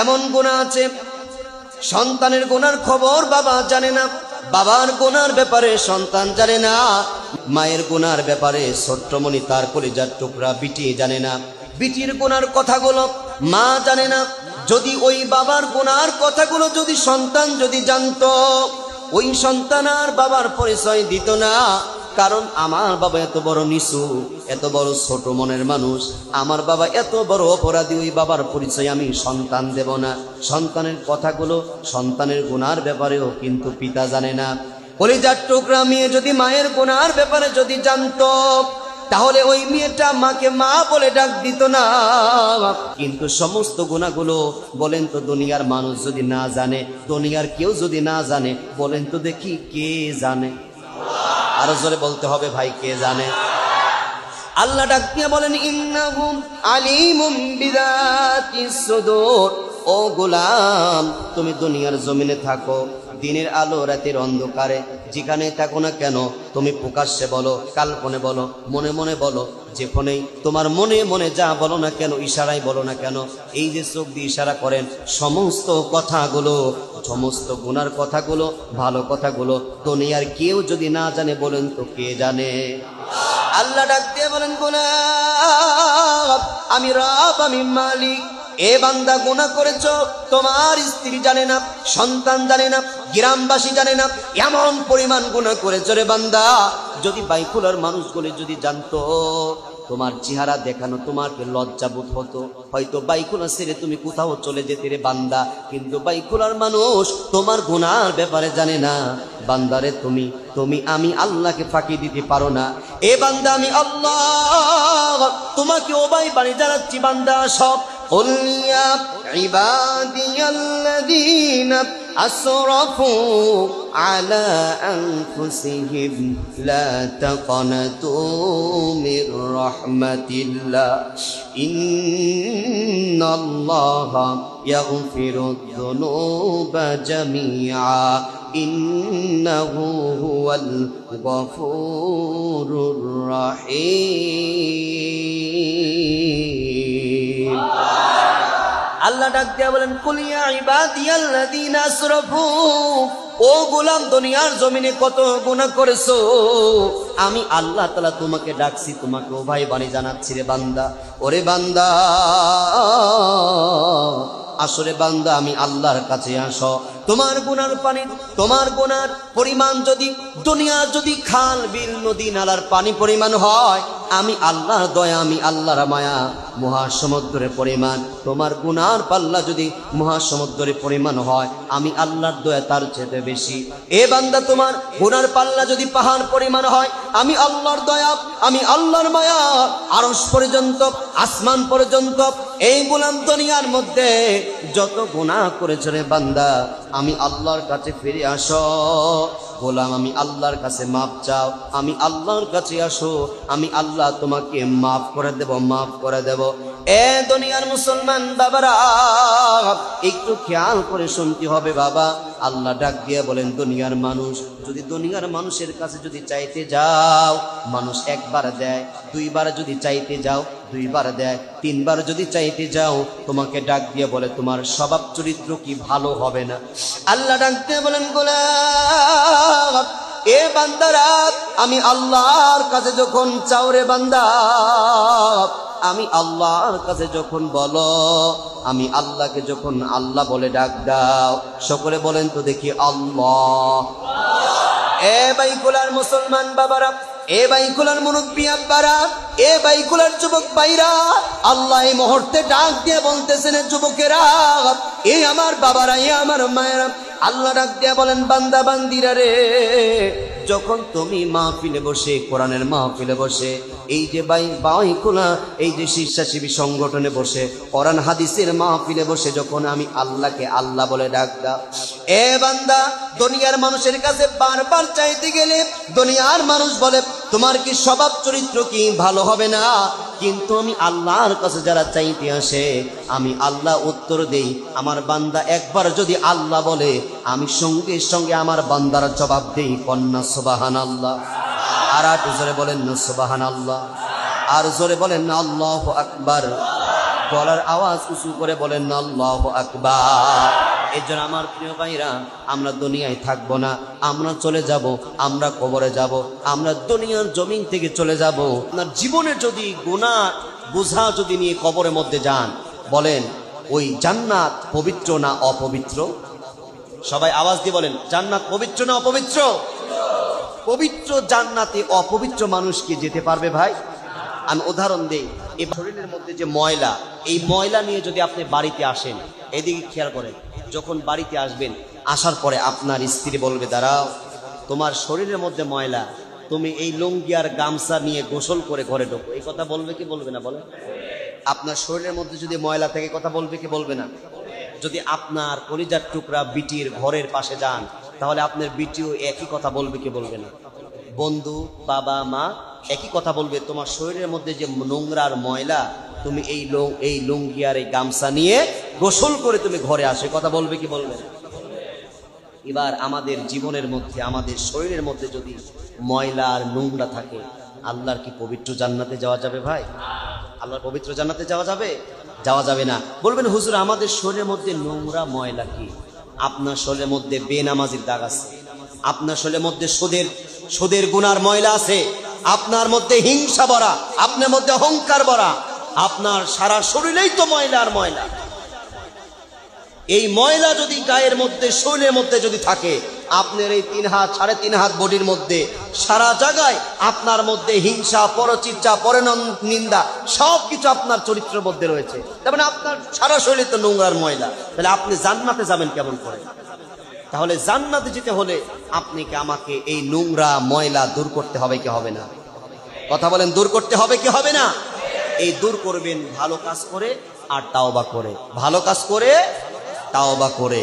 এমন গুনাহ আছে সন্তানের গুনার খবর বাবা জানে না, বাবার গুনার ব্যাপারে সন্তান জানে না, মায়ের গুনার ব্যাপারে ছোট্টমণি তার কলিজার টুকরা বিটি জানে না, বিটির গুনার কথাগুলো মা জানে না। যদি ওই বাবার গুনার কথাগুলো যদি সন্তান যদি জানতো, ওই সন্তান আর বাবার পরিচয় দিত না। কারণ আমার বাবা এত বড় নিচু, এত বড় ছোট মনের মানুষ, আমার বাবা এত বড় অপরাধী, ওই বাবার পরিচয় আমি সন্তান দেব না। সন্তানের কথাগুলো, সন্তানের গুনার ব্যাপারেও কিন্তু পিতা জানে না। কলিজার টুকরা মেয়ে যদি মায়ের গুনার ব্যাপারে যদি জানতো, তাহলে ওই মেয়েটা মাকে মা বলে ডাক দিত না। কিন্তু সমস্ত গুনাহগুলো বলেন তো দুনিয়ার মানুষ যদি না জানে, দুনিয়ার কেউ যদি না জানে, বলেন তো দেখি কে জানে? আরো জোরে বলতে হবে ভাই, কে জানে? আল্লাহ ডাক দিয়ে বলেন ইন্নাহু আলিমুম বিযাতিস সুদূর। ও গোলাম, তুমি দুনিয়ার জমিনে থাকো, দিনের আলো রাতের অন্ধকারে, যেখানে থাকো না কেন, তুমি প্রকাশ্যে বলো, কাল্পনে বলো, মনে মনে বলো, যেখানেই তোমার মনে মনে যা বলো না কেন, ইশারায় বলো না কেন, এই যে চোখ দিয়ে ইশারা করেন, সমস্ত কথাগুলো, সমস্ত গুনার কথাগুলো, ভালো কথাগুলো দুনিয়ার কেউ যদি না জানে, বলেন তো কে জানে? আল্লাহ ডাক দিয়ে বলেন গোলাম, আমি রব, আমি মালিক। এ বান্দা গুনাহ করেছ, তোমার স্ত্রী জানে না, সন্তান জানে না, গ্রামবাসী জানে না, এমন পরিমাণ গুনাহ করেছ রে বান্দা। যদি বাইকুলার মানুষগুলি যদি জানতো, তোমার চেহারা দেখানো তোমাকে লজ্জাবোধ হতো, হয়তো বাইকুলা ছেড়ে তুমি কোথাও চলে যেতে রে বান্দা। কিন্তু বাইকুলার মানুষ তোমার গুনার ব্যাপারে জানে না। বান্দারে তুমি আমি আল্লাহকে ফাঁকি দিতে পারো না। এ বান্দা, আমি আল্লাহ তোমাকে ওবাই বাড়ি জানাচ্ছি, বান্দা সব قل يا عبادي الذين أسرفوا على أنفسهم لا تقنطوا من رحمة الله إن الله يغفر الذنوب جميعا إنه هو الغفور الرحيم। আল্লাহ ডাক দিয়া বলেন কুলিয়া ইবাদিয়াল্লাযীনা আসরাফু। ও গোলাম, দুনিয়ার জমিনে কত গুনাহ করেছো, আমি আল্লাহ তাআলা তোমাকে ডাকছি, তোমাকে ও ভাই বাণী জানাচ্ছি রে বান্দা। ওরে বান্দা, আসলে বান্দা, আমি আল্লাহর কাছে আসো। তোমার গুনার পানি, তোমার গুনার পরিমাণ যদি দুনিয়া যদি খাল বিল নদী নালার পানি পরিমাণ হয়, আমি আল্লাহর দয়া, আমি আল্লাহর মায়া মহাসমুদ্রের পরিমাণ। তোমার গুনার পাল্লা যদি মহাসমুদ্রের পরিমাণ হয়, আমি আল্লাহর দয়া তার চেয়ে বেশি। এ বান্দা, তোমার গুনার পাল্লা যদি পাহাড় পরিমাণ হয়, আমি আল্লাহর দয়া, আমি আল্লাহর মায়া আরশ পর্যন্ত, আসমান পর্যন্ত। এই গোলাম, দুনিয়ার মধ্যে যত গুনাহ করেছ রে বান্দা, আমি আল্লাহর কাছে ফিরে আসো। গোলাম, আমি আল্লাহর কাছে মাপ চাও, আমি আল্লাহর কাছে আসো, আমি আল্লাহ তোমাকে মাফ করে দেব, মাফ করে দেব। এ দুনিয়ার মুসলমান বাবারা, একটু খেয়াল করে শুনতে হবে বাবা। আল্লাহ ডাক দিয়ে বলেন দুনিয়ার মানুষ, যদি দুনিয়ার মানুষের কাছে যদি চাইতে যাও, মানুষ একবার দেয়, দুইবার যদি চাইতে যাও, দুইবার দেয়, তিনবার যদি চাইতে যাও, তোমাকে ডাক দিয়ে বলে তোমার স্বভাব চরিত্র কি ভালো হবে না? আল্লাহ ডাক দিয়ে বলেন গোলাম, এ বান্দারা, আমি আল্লাহর কাছে যখন চাও রে বান্দা, আমি আল্লাহর কাছে যখন বলো, আমি আল্লাহকে যখন আল্লাহ বলে ডাক দাও, সকলে বলেন তো দেখি আল্লাহ। এ বাইকুলার মুসলমান বাবারা, এ বাইকুলার মুরব্বী আব্বারা, এ বাইকুলার যুবক ভাইরা, আল্লাহ এই মুহূর্তে ডাক দিয়ে বলতেছেন, যুবকেরা, এ আমার বাবারা, এ আমার মায়েরা, আল্লাহ ডাক দিয়ে বলেন বান্দা বান্দিরা রে, যখন তুমি মাহফিলে বসে, কোরআনের মাহফিলে বসে, এই যে বাইকুলা, এই যে স্বেচ্ছাসেবী সংগঠনে বসে, কোরআন হাদিসের মাহফিলে বসে যখন আমি আল্লাহকে আল্লাহ বলে ডাক দাও, এ বান্দা, দুনিয়ার মানুষের কাছে বারবার চাইতে গেলে দুনিয়ার মানুষ বলে তোমার কি স্বভাব চরিত্র কি ভালো হবে না? কিন্তু আমি আল্লাহর কাছে যারা চাইতে আসে, আমি আল্লাহ উত্তর দেই। আমার বান্দা একবার যদি আল্লাহ বলে, আমি সঙ্গে সঙ্গে আমার বান্দার জবাব দেই, কন্যা সুবহানাল্লাহ। আর জোরে বলেন না সুবহানাল্লাহ, আর জোরে বলেন না আল্লাহু আকবার। গলার আওয়াজ উঁচু করে বলেন না আল্লাহু আকবার। এর জন্য আমার প্রিয় ভাইরা, আমরা দুনিয়ায় থাকবো না, আমরা চলে যাব, আমরা কবরে যাব, আমরা দুনিয়ার জমিন থেকে চলে যাব। আপনার জীবনে যদি গুনাহ বোঝা যদি নিয়ে কবরের মধ্যে যান, বলেন ওই জান্নাত পবিত্র না অপবিত্র? সবাই আওয়াজ দিয়ে বলেন, জান্নাত পবিত্র না অপবিত্র? পবিত্র জান্নাতে অপবিত্র মানুষ কি যেতে পারবে ভাই? আমি উদাহরণ দেই, এই শরীরের মধ্যে যে ময়লা, এই ময়লা নিয়ে যদি আপনি বাড়িতে আসেন, এদিকে খেয়াল করেন, যখন বাড়িতে আসবেন, আসার পরে আপনার স্ত্রী বলবে, দাঁড়াও, তোমার শরীরের মধ্যে ময়লা, তুমি এই লুঙ্গি আর গামছা নিয়ে গোসল করে ঘরে ঢোকো। এই কথা বলবে কি বলবে না বলেন? আপনার শরীরের মধ্যে যদি ময়লা থাকে, কথা বলবে কি বলবে না? যদি আপনার কলিজার টুকরা বিটির ঘরের পাশে যান, তাহলে আপনার বিটিও একই কথা বলবে কি বলবে না? বন্ধু, বাবা, মা একই কথা বলবে, তোমার শরীরের মধ্যে যে নোংরার ময়লা, তুমি এই লুঙ্গি আর এই গামছা নিয়ে গোসল করে তুমি ঘরে আসে, কথা বলবে কি বলবে না? এবার আমাদের জীবনের মধ্যে, আমাদের শরীরের মধ্যে যদি ময়লা আর নোংরা থাকে, আল্লাহর কি পবিত্র জান্নাতে যাওয়া যাবে ভাই? আল্লাহর পবিত্র জান্নাতে যাওয়া যাবে? যাওয়া যাবে না। বলবেন হুজুর, আমাদের শরীরের মধ্যে নোংরা ময়লা কি? আপনার শরীরের মধ্যে বেনামাজির দাগ আছে, আপনার শরীরের মধ্যে সুদের গুনার ময়লা আছে, আপনার মধ্যে হিংসা ভরা, আপনার মধ্যে অহংকার ভরা, আপনার সারা শরীরেই তো ময়লা আর ময়লা। এই ময়লা যদি গায়ের মধ্যে, শরীরের মধ্যে যদি থাকে, আপনার এই 3 হাত 3.5 হাত বডির মধ্যে সারা জায়গায় আপনার মধ্যে হিংসা, পরচির্চা, পরনিন্দা সবকিছু আপনার চরিত্রের মধ্যে রয়েছে, তার মানে আপনার সারা শরীরে তো নোংরার ময়লা, তাহলে আপনি জান্নাতে যাবেন কেমন করে? তাহলে জান্নাতে যেতে হলে আপনাকে আমাকে এই নোংরা ময়লা দূর করতে হবে কি হবে না? কথা বলেন, দূর করতে হবে কি হবে না? এই দূর করবেন ভালো কাজ করে আর তাওবা করে, ভালো কাজ করে তাওবা করে।